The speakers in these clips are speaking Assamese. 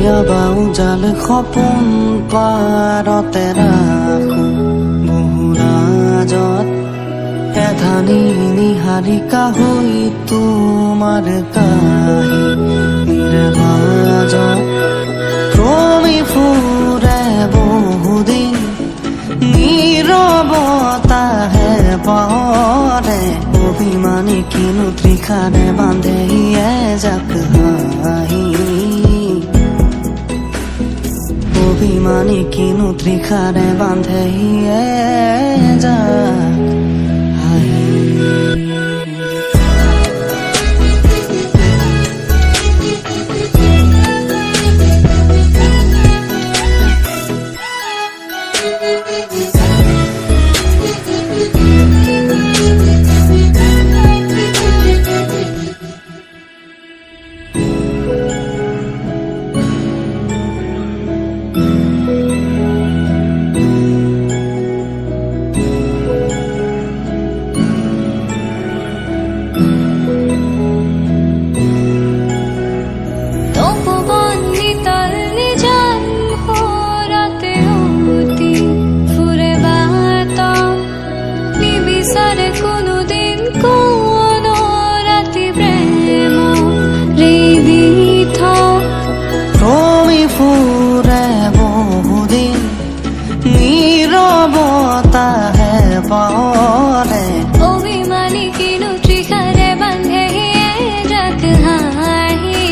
কেতিয়াবা উজাল সপোন পাৰতে ৰাখো বহুৰাজত এধানি নিহাৰিকা হৈ তোমাৰ কাহিনীৰ মাজত ক্ৰমি ফুৰে বহুদিন নীৰৱতাহে পাহৰে অভিমানী কিনো তৃষাৰে বান্ধে এজাক হাঁহি অভিমানী কিনো তৃষাৰে বান্ধে এজাক হাঁহি ফুৰে বহুদিন নীৰৱতাহে পাহৰে অভিমানী কিনো তৃষাৰে বান্ধে এজাক হাঁহি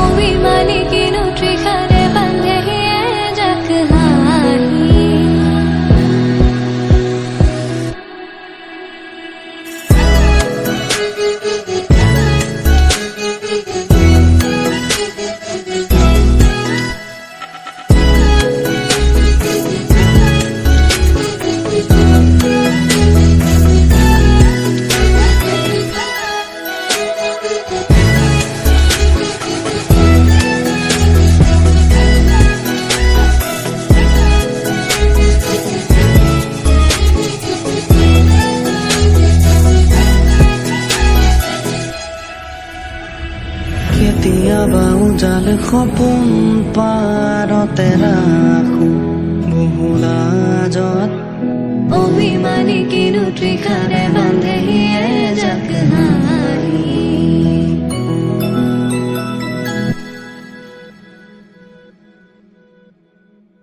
অভিমানী কিনো তৃষাৰে বান্ধে এজাক হাঁহি কেতিয়াবা উজাল সপোন পাৰতে ৰাখো বহুৰাজত অভিমানী কিনো তৃষাৰে বান্ধে এজাক হাঁহি